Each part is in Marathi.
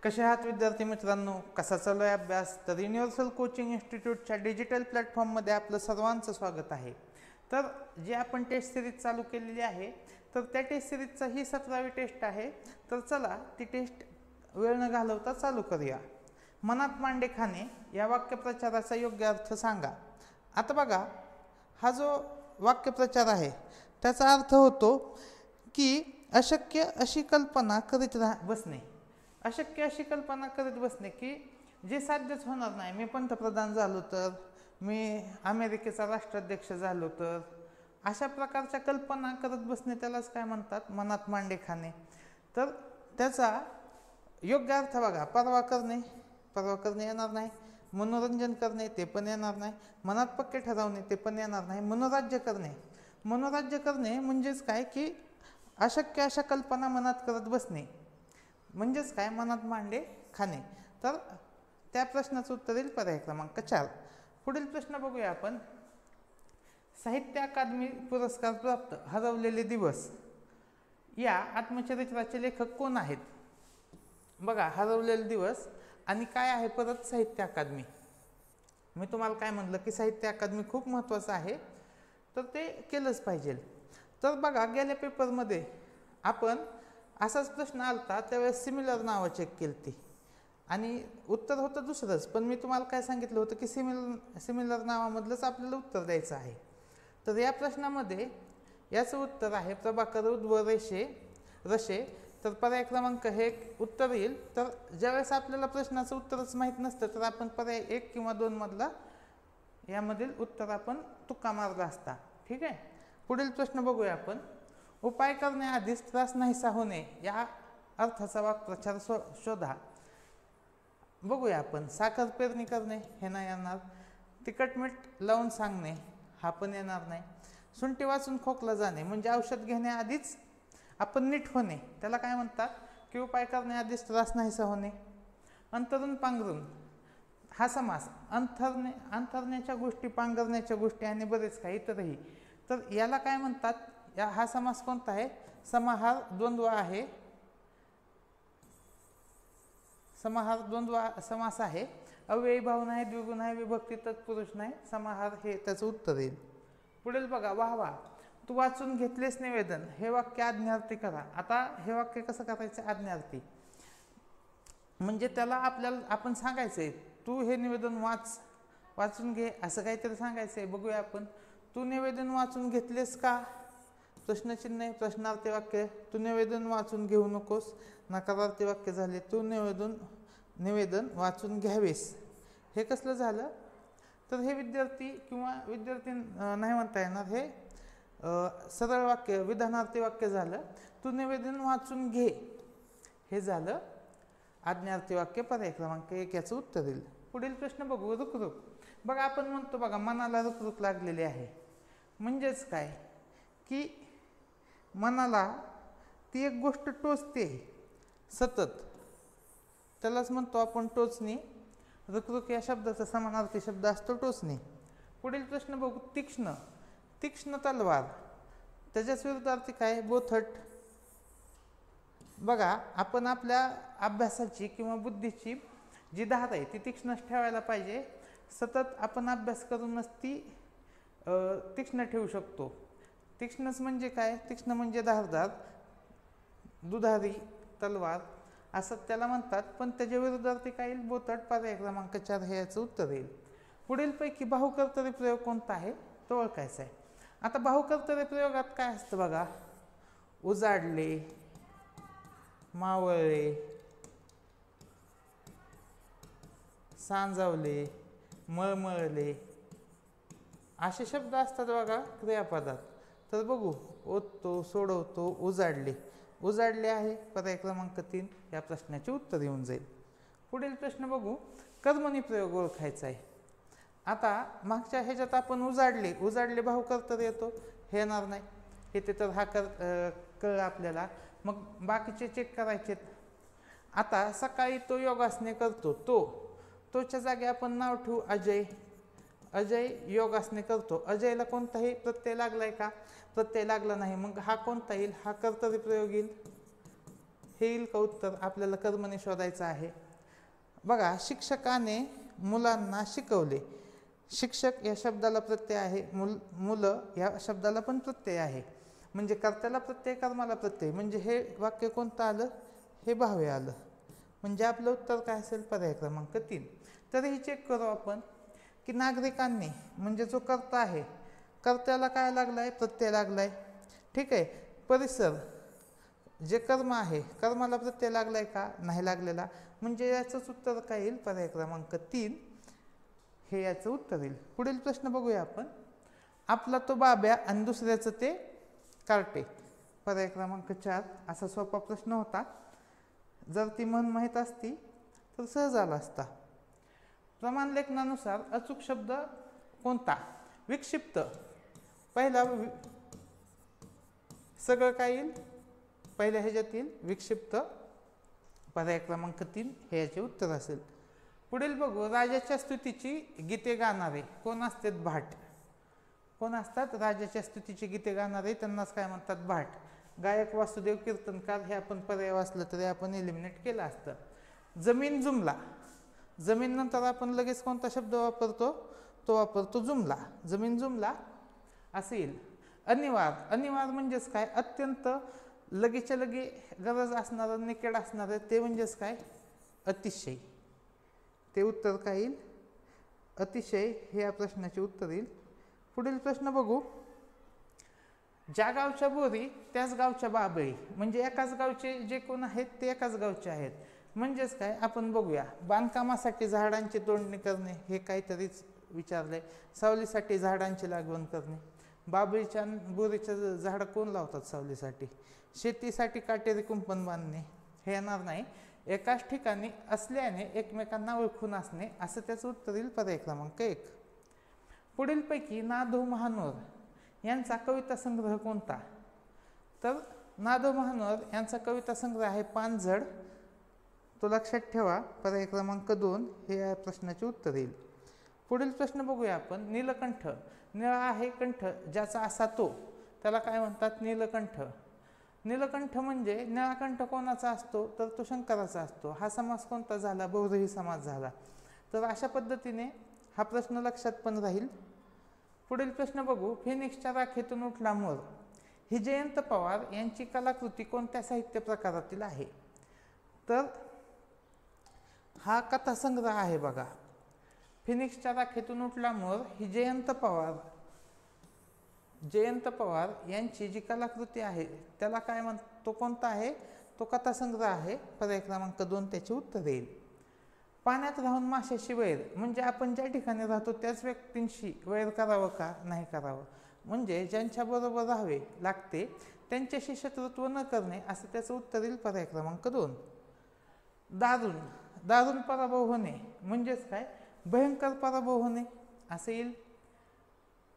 कसे आहात विद्यार्थी मित्रांनो, कसा चालू आहे अभ्यास? तर युनिव्हर्सल कोचिंग इन्स्टिट्यूटच्या डिजिटल प्लॅटफॉर्ममध्ये आपलं सर्वांचं स्वागत आहे. तर जे आपण टेस्ट सिरीज चालू केलेली आहे, तर त्या टेस्ट सिरीजचा ही 17वी टेस्ट आहे. तर चला ती टेस्ट वेळ न घालवता चालू करूया. मनात मांडे खाणे या वाक्यप्रचाराचा योग्य अर्थ सांगा. आता बघा, हा जो वाक्यप्रचार आहे त्याचा अर्थ होतो की अशक्य अशी कल्पना करीत बसणे. अशक्य अशी कल्पना करत बसणे की जे साध्यच होणार नाही. मी पंतप्रधान झालो तर, मी अमेरिकेचा राष्ट्राध्यक्ष झालो तर, अशा प्रकारच्या कल्पना करत बसणे त्यालाच काय म्हणतात? मनात मांडे खाणे. तर त्याचा योग्य अर्थ बघा, परवा करणे येणार नाही, मनोरंजन करणे ते पण येणार नाही, मनात पक्के ठरवणे ते पण येणार नाही, मनोराज्य करणे म्हणजेच काय की अशक्य अशा कल्पना मनात करत बसणे म्हणजेच काय? मनात मांडे खाणे. तर त्या प्रश्नाचं उत्तर येईल पर्याय क्रमांक 4. पुढील प्रश्न बघूया आपण. साहित्य अकादमी पुरस्कार प्राप्त हरवलेले दिवस या आत्मचरित्राचे लेखक कोण आहेत? बघा, हरवलेले दिवस आणि काय आहे परत? साहित्य अकादमी. मी तुम्हाला काय म्हटलं की साहित्य अकादमी खूप महत्त्वाचं आहे, तर ते केलंच पाहिजे. तर बघा, गेल्या पेपरमध्ये आपण असाच प्रश्न आलता, त्यावेळेस सिमिलर नावं चेक केली ती आणि उत्तर होतं दुसरंच. पण मी तुम्हाला काय सांगितलं होतं की सिमिलर नावामधलंच आपल्याला उत्तर द्यायचं आहे. तर या प्रश्नामध्ये याचं उत्तर आहे प्रभाकर उर्ध्व रशे. तर पर्याय क्रमांक हे उत्तर येईल. तर ज्यावेळेस आपल्याला प्रश्नाचं उत्तरच माहीत नसतं तर आपण पर्याय 1 किंवा 2 मधला यामधील उत्तर आपण तुक्का मारला असता. ठीक आहे. पुढील प्रश्न बघूया आपण. उपाय करण्याआधीच त्रास नाहीसा होणे या अर्थाचा वाक्प्रचार शोधा. बघूया आपण. साखर पेरणी करणे हे नाही येणार. तिखट मीठ लावून सांगणे हा पण येणार नाही. सुंठी वाचून खोकला जाणे म्हणजे औषध घेण्याआधीच आपण नीट होणे, त्याला काय म्हणतात? की उपाय करण्याआधीच त्रास नाहीसा होणे. अंतरून पांघरून हा समास. अंथरण्याच्या गोष्टी, पांघरण्याच्या गोष्टी आणि बरेच काही इतरही. तर याला काय म्हणतात? हा समास कोणता आहे? समाहार द्वंद्व आहे. समाहार द्वंद्व समास आहे. अव्ययी भाव नाही, द्विगुण आहे, विभक्ती तत्पुरुष नाही, समाहार हे त्याचं उत्तर येईल. पुढील बघा. वाहवा. तू वाचून घेतलेस निवेदन हे वाक्य आज्ञार्थी करा. आता हे वाक्य कसं करायचं? आज्ञार्थी म्हणजे त्याला आपण सांगायचंय तू हे निवेदन वाचून घे, असं काहीतरी सांगायचंय. बघूया आपण. तू निवेदन वाचून घेतलेस का? प्रश्नचिन्ह आहे. प्रश्नार्थी वाक्य. तू निवेदन वाचून घेऊ नकोस. नकारार्थी वाक्य झाले. तू निवेदन वाचून घ्यावेस हे कसलं झालं? तर हे विद्यार्थी नाही म्हणता येणार. हे सरळ वाक्य, विधानार्थी वाक्य झालं. तू निवेदन वाचून घे हे झालं आज्ञार्थी वाक्य. पर्याय क्रमांक 1 याचं उत्तर येईल. पुढील प्रश्न बघू. रुकरुक. बघा, आपण म्हणतो बघा मनाला रुकरुक लागलेली आहे म्हणजेच काय की मनाला ती एक गोष्ट टोचते सतत, त्यालाच म्हणतो आपण टोचणी. रुकरुक या शब्दाचा समानार्थी शब्द असतो टोचणी. पुढील प्रश्न बघू. तीक्ष्ण तलवार त्याच्याच विरुद्धार्थी काय? बोथट. बघा, आपण आपल्या अभ्यासाची किंवा बुद्धीची जी धार आहे ती तीक्ष्णच ठेवायला पाहिजे. सतत आपण अभ्यास करूनच ती तीक्ष्ण ठेवू शकतो. तीक्ष्णच म्हणजे काय? तीक्ष्ण म्हणजे धारदार, दुधारी तलवार असं त्याला म्हणतात. पण त्याच्या विरुद्धार्थी काय येईल? बोथट. पर्याय क्रमांक 4 हे याचं उत्तर येईल. पुढीलपैकी बाहुकर्तरी प्रयोग कोणता आहे तो ओळखायचा आहे. आता बाहुकर्तरी प्रयोगात काय असतं बघा? उजाडले, मावळले, सांजावले, मळमळले असे शब्द असतात बघा क्रियापदात. तर बघू. ओततो, सोडवतो, उजाडले आहे. पर्याय क्रमांक 3 या प्रश्नाचे उत्तर येऊन जाईल. पुढील प्रश्न बघू. कर्मणी प्रयोग ओळखायचा आहे. आता मागच्या ह्याच्यात आपण उजाडले बाहुकर्तरी येतो हे येणार नाही. येते तर हा कळलं आपल्याला. मग बाकीचे चेक करायचे. आता सकाळी तो योगासने करतो. तोच्या जागी आपण नाव ठेवू अजय योगासने करतो. अजयला कोणताही प्रत्यय लागलाय का? प्रत्यय लागला नाही. मग हा कोणता येईल? हा कर्तरी प्रयोग येईल. हे येईल का उत्तर? आपल्याला कर्मने शोधायचं आहे. बघा, शिक्षकाने मुलांना शिकवले. शिक्षक या शब्दाला प्रत्यय आहे, मुलं या शब्दाला पण प्रत्यय आहे. म्हणजे कर्त्याला प्रत्यय, कर्माला प्रत्यय, म्हणजे हे वाक्य कोणतं आलं? हे भावे आलं. म्हणजे आपलं उत्तर काय असेल? पर्याय क्रमांक 3. तर हे चेक करू आपण की नागरिकांनी म्हणजे जो कर्ता आहे, कर्त्याला काय लागलाय? प्रत्यय लागलाय. ठीक आहे. परिसर जे कर्म आहे, कर्माला प्रत्यय लागलाय का? नाही लागलेला. म्हणजे याचंच उत्तर काय येईल? पर्याय क्रमांक 3 हे याचं उत्तर येईल. पुढील प्रश्न बघूया आपण. आपला तो बाब्या आणि दुसऱ्याचं ते कार्टे. पर्याय क्रमांक 4 असा सोपा प्रश्न होता. जर ती म्हण माहीत असती तर सहज आला असता. प्रमाण लेखनानुसार अचूक शब्द कोणता? विक्षिप्त. पहिला सगळं काय येईल? पहिल्या ह्याच्यात येईल विक्षिप्त. पर्याय क्रमांक 3 हे याचे उत्तर असेल. पुढील बघू. राजाच्या स्तुतीची गीते गाणारे कोण असतात? भाट. कोण असतात? राजाच्या स्तुतीची गीते गाणारे, त्यांनाच काय म्हणतात? भाट. गायक, वासुदेव, कीर्तनकार हे आपण पर्याय वाचलं तरी आपण एलिमिनेट केलं असतं. जमीन जुमला. जमीन नंतर आपण लगेच कोणता शब्द वापरतो? तो वापरतो जुमला. जमीन जुमला असं येईल. अनिवार. अनिवार म्हणजेच काय? अत्यंत लगेच्या लगे गरज असणारं, निकड असणारं, ते म्हणजेच काय? अतिशय. ते उत्तर काय येईल? अतिशय हे या प्रश्नाचे उत्तर येईल. पुढील प्रश्न बघू. ज्या गावच्या बोरी त्याच गावच्या बाबळी. म्हणजे एकाच गावचे जे कोण आहेत ते एकाच गावचे आहेत. म्हणजेच काय? आपण बघूया. बांधकामासाठी झाडांची तोडणी करणे हे काहीतरीच विचारलंय. सावलीसाठी झाडांची लागवड करणे. बाबळीच्या बोरीच्या झाडं कोण लावतात सावलीसाठी? शेतीसाठी काटेरी कुंपण बांधणे हे येणार नाही. एकाच ठिकाणी असल्याने एकमेकांना ओळखून असणे असं त्याचं उत्तर येईल. पर्याय क्रमांक 1. पुढीलपैकी ना. धो. महानोर यांचा कविता संग्रह कोणता? तर ना. धो. महानोर यांचा कविता संग्रह आहे पानझड. तो लक्षात ठेवा. पर्याय क्रमांक 2 हे या प्रश्नाचे उत्तर येईल. पुढील प्रश्न बघूया आपण. नीलकंठ. निळा आहे कंठ ज्याचा असा तो, त्याला काय म्हणतात? नीलकंठ. नीलकंठ म्हणजे निळा कंठ कोणाचा असतो? तर तो शंकराचा असतो. हा समास कोणता झाला? बहुव्रीही समास झाला. तर अशा पद्धतीने हा प्रश्न लक्षात पण राहील. पुढील प्रश्न बघू. फिनिक्सच्या राखेतून उठला मोर ही जयंत पवार यांची कलाकृती कोणत्या साहित्य प्रकारातील आहे? तर हा कथासंग्रह आहे बघा. फिनिक्सच्या राखेतून उठला मोर ही जयंत पवार यांची जी कलाकृती आहे त्याला काय तो कोणता आहे? तो कथासंग्रह आहे. पर्याय क्रमांक 2 त्याचे उत्तर येईल. पाण्यात राहून माशाशी वैर म्हणजे आपण ज्या ठिकाणी राहतो त्याच व्यक्तींशी वैर करावं का? नाही करावं. म्हणजे ज्यांच्याबरोबर राहावे लागते त्यांच्याशी शत्रुत्व न करणे असं त्याचं उत्तर येईल. पर्याय क्रमांक 2. दारुण. दारुण पराभव होणे म्हणजेच काय? भयंकर पराभव होणे असं येईल.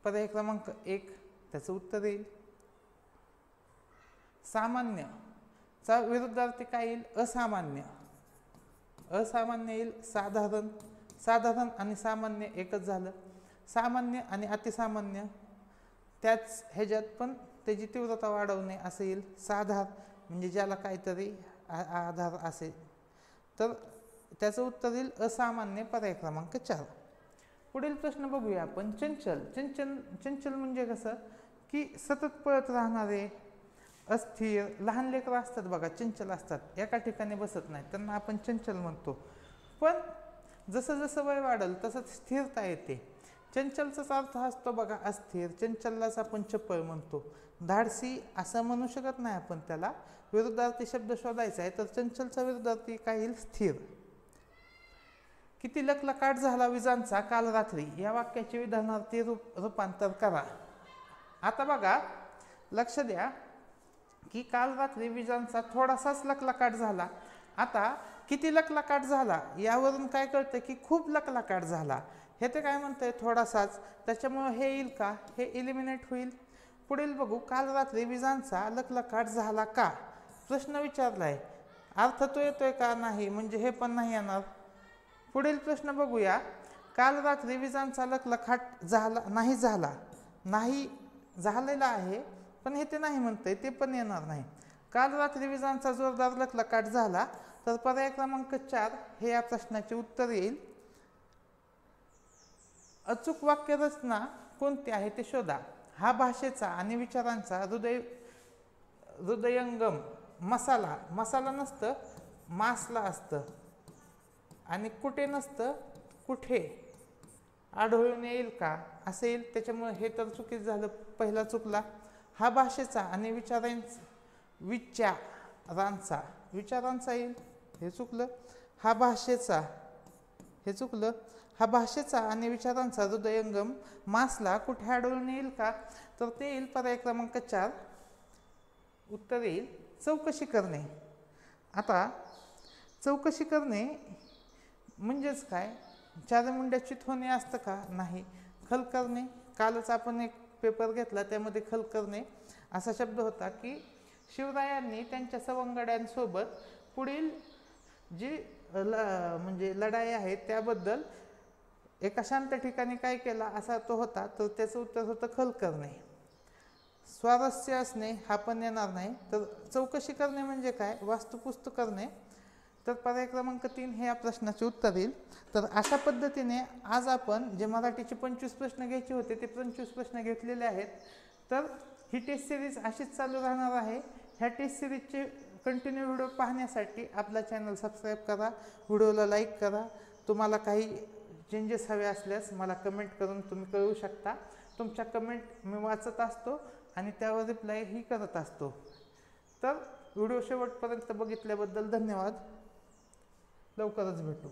पर्याय क्रमांक 1 त्याचं उत्तर येईल. सामान्य चा विरुद्धार्थी काय येईल? असामान्य. असामान्य येईल. साधारण. साधारण आणि सामान्य एकच झालं. सामान्य आणि अतिसामान्य त्याच ह्याच्यात पण त्याची तीव्रता वाढवणे असं येईल. साधार म्हणजे ज्याला काहीतरी आधार असेल तर त्याचं उत्तर येईल असामान्य. पर्याय क्रमांक 4. पुढील प्रश्न बघूया आपण. चंचल. चंचल म्हणजे कसं? की सतत पळत राहणारे, अस्थिर. लहान लेकरं असतात बघा, चंचल असतात, एका ठिकाणी बसत नाहीत, त्यांना आपण चंचल म्हणतो. पण जसं जसं वय वाढेल तसं स्थिरता येते. चंचलचाच अर्थ असतो बघा अस्थिर. चंचललाच आपण चपळ म्हणतो. धाडसी असं म्हणू शकत नाही आपण त्याला. विरुद्धार्थी शब्द शोधायचा आहे तर चंचलचा विरुद्धार्थी काय येईल? स्थिर. किती लखलखाट झाला विजांचा काल रात्री या वाक्याचे विधानार्थी रूपांतर करा. आता बघा लक्ष द्या की काल रात्री विजांचा थोडासाच लखलखाट झाला. आता किती लखलखाट झाला यावरून काय कळतं की खूप लखलखाट झाला. हे ते काय म्हणतंय? थोडासाच. त्याच्यामुळे हे येईल का? हे एलिमिनेट होईल. पुढील बघू. काल रात्री विजांचा लखलखाट झाला का? प्रश्न विचारलाय, अर्थ तो येतोय का? नाही. म्हणजे हे पण नाही येणार. पुढील प्रश्न बघूया. काल रात्री विजांचा लखलखाट झाला नाही. झाला नाही झालेला आहे पण हे ते नाही म्हणतंय, ते पण येणार नाही. काल रात्री विजांचा जोरदार लखलखाट झाला. तर पर्याय क्रमांक 4 हे या प्रश्नाचे उत्तर येईल. अचूक वाक्यरचना कोणती आहे ते शोधा. हा भाषेचा आणि विचारांचा हृदयंगम. मसाला नसतं, मासला असतं. आणि कुठे नसतं, कुठे. आढळून येईल का असं येईल, त्याच्यामुळे हे तर चुकीचं झालं, पहिला चुकला. हा भाषेचा आणि विचारांचा येईल, हे चुकलं. हा भाषेचा, हे चुकलं. हा भाषेचा आणि विचारांचा हृदयंगम मासला कुठे आढळून येईल का, तर ते येईल पर्याय क्रमांक 4. उत्तर येईल चौकशी करणे. आता चौकशी करणे म्हणजेच काय, चार मुंड्या चित होणे असतं का, नाही. खल करणे, कालच आपण एक पेपर घेतला त्यामध्ये खल करणे असा शब्द होता की शिवरायांनी त्यांच्या सवंगड्यांसोबत पुढील जी म्हणजे लढाई आहे त्याबद्दल एका शांत ठिकाणी काय केला असा तो होता. तर त्याचं उत्तर होतं खल करणे. स्वारस्य असणे हा पण येणार नाही. तर चौकशी करणे म्हणजे काय, वास्तुपुस्त करणे. तर पर्याय क्रमांक 3 हे या प्रश्नाचे उत्तर येईल. तर अशा पद्धतीने आज आपण जे मराठीचे 25 प्रश्न घ्यायचे होते ते 25 प्रश्न घेतलेले आहेत. तर ही टेस्ट सिरीज अशीच चालू राहणार आहे. ह्या टेस्ट सिरीजचे कंटिन्यू व्हिडिओ पाहण्यासाठी आपला चॅनल सबस्क्राईब करा, व्हिडिओला लाईक करा. तुम्हाला काही चेंजेस हवे असल्यास मला कमेंट करून तुम्ही कळवू शकता. तुमच्या कमेंट मी वाचत असतो आणि त्यावर रिप्लायही करत असतो. तर व्हिडिओ शेवटपर्यंत बघितल्याबद्दल धन्यवाद. लवकरच भेटू.